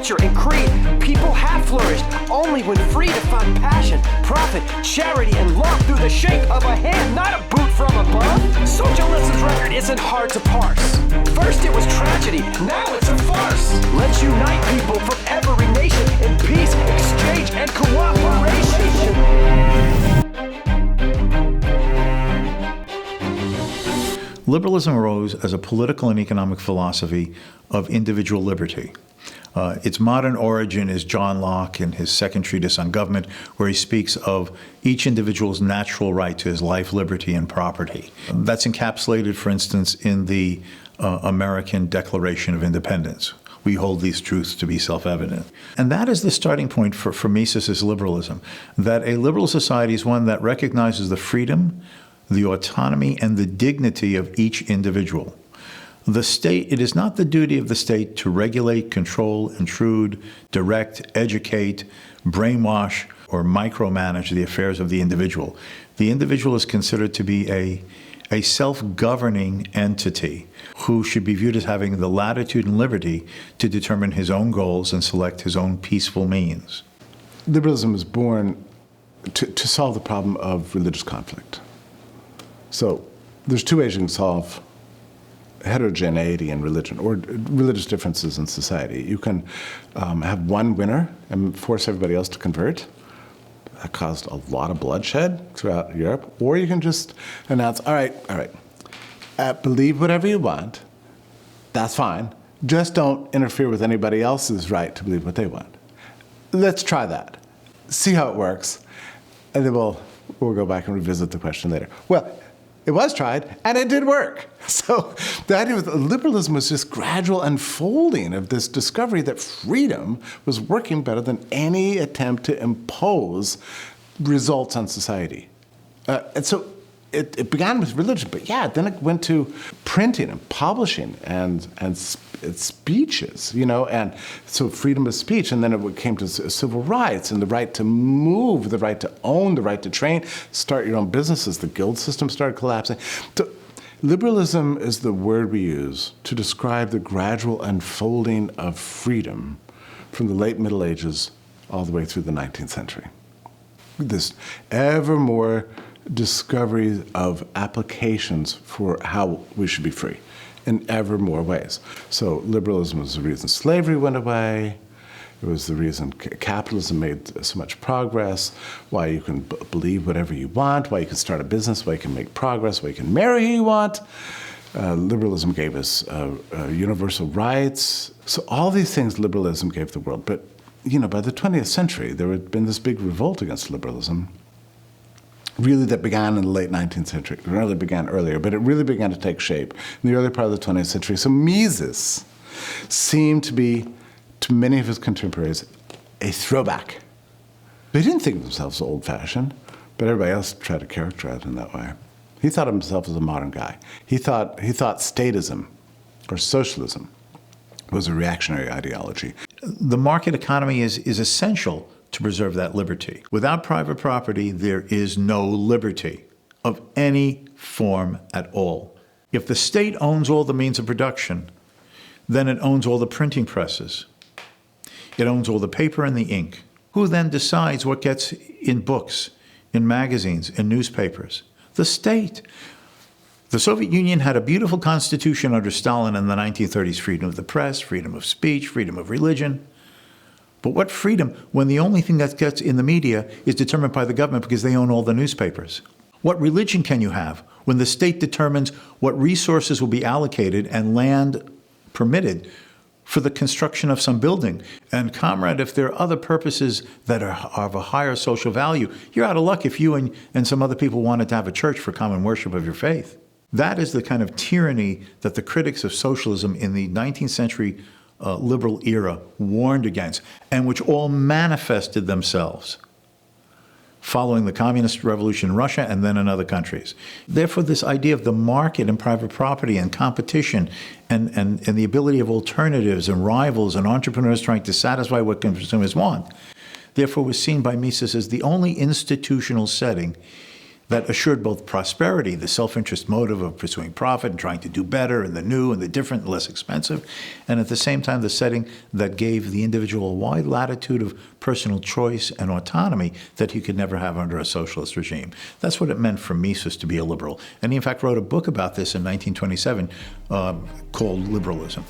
culture, and creed, people have flourished only when free to find passion, profit, charity, and love through the shape of a hand, not a boot from above. Socialism's record isn't hard to parse. First it was tragedy, now it's a farce. Let's unite people from every nation in peace, exchange, and cooperation. Liberalism arose as a political and economic philosophy of individual liberty. Its modern origin is John Locke in his second treatise on government, where he speaks of each individual's natural right to his life, liberty, and property. That's encapsulated, for instance, in the American Declaration of Independence. We hold these truths to be self-evident. And that is the starting point for Mises's liberalism, that a liberal society is one that recognizes the freedom, the autonomy, and the dignity of each individual. The state, it is not the duty of the state to regulate, control, intrude, direct, educate, brainwash, or micromanage the affairs of the individual. The individual is considered to be a self-governing entity who should be viewed as having the latitude and liberty to determine his own goals and select his own peaceful means. Liberalism was born to solve the problem of religious conflict. So there's two ways you can solve heterogeneity in religion, or religious differences in society. You can have one winner and force everybody else to convert. That caused a lot of bloodshed throughout Europe. Or you can just announce, all right, believe whatever you want, that's fine. Just don't interfere with anybody else's right to believe what they want. Let's try that. See how it works. And then we'll go back and revisit the question later. Well, it was tried, and it did work. So the idea of liberalism was this gradual unfolding of this discovery that freedom was working better than any attempt to impose results on society. And so it began with religion, but then it went to printing and publishing and speeches, and so freedom of speech, and then it came to civil rights and the right to move, the right to own, the right to train, start your own businesses. The guild system started collapsing. So liberalism is the word we use to describe the gradual unfolding of freedom from the late Middle Ages all the way through the 19th century. This ever more discovery of applications for how we should be free in ever more ways. So liberalism was the reason slavery went away. It was the reason capitalism made so much progress, why you can believe whatever you want, why you can start a business, why you can make progress, why you can marry who you want. Liberalism gave us universal rights. So all these things liberalism gave the world. But, by the 20th century, there had been this big revolt against liberalism, really that began in the late 19th century. It really began earlier, but it really began to take shape in the early part of the 20th century. So Mises seemed to be, to many of his contemporaries, a throwback. They didn't think of themselves as old-fashioned, but everybody else tried to characterize him that way. He thought of himself as a modern guy. He thought statism or socialism was a reactionary ideology. The market economy is essential to preserve that liberty. Without private property, there is no liberty of any form at all. If the state owns all the means of production, then it owns all the printing presses. It owns all the paper and the ink. Who then decides what gets in books, in magazines, in newspapers? The state. The Soviet Union had a beautiful constitution under Stalin in the 1930s, freedom of the press, freedom of speech, freedom of religion. But what freedom when the only thing that gets in the media is determined by the government because they own all the newspapers? What religion can you have when the state determines what resources will be allocated and land permitted for the construction of some building? And comrade, if there are other purposes that are of a higher social value, you're out of luck if you and some other people wanted to have a church for common worship of your faith. That is the kind of tyranny that the critics of socialism in the 19th century liberal era warned against, and which all manifested themselves following the communist revolution in Russia and then in other countries. Therefore, this idea of the market and private property and competition and the ability of alternatives and rivals and entrepreneurs trying to satisfy what consumers want, therefore was seen by Mises as the only institutional setting that assured both prosperity, the self-interest motive of pursuing profit and trying to do better and the new and the different and less expensive, and at the same time the setting that gave the individual a wide latitude of personal choice and autonomy that you could never have under a socialist regime. That's what it meant for Mises to be a liberal. And he in fact wrote a book about this in 1927 called Liberalism.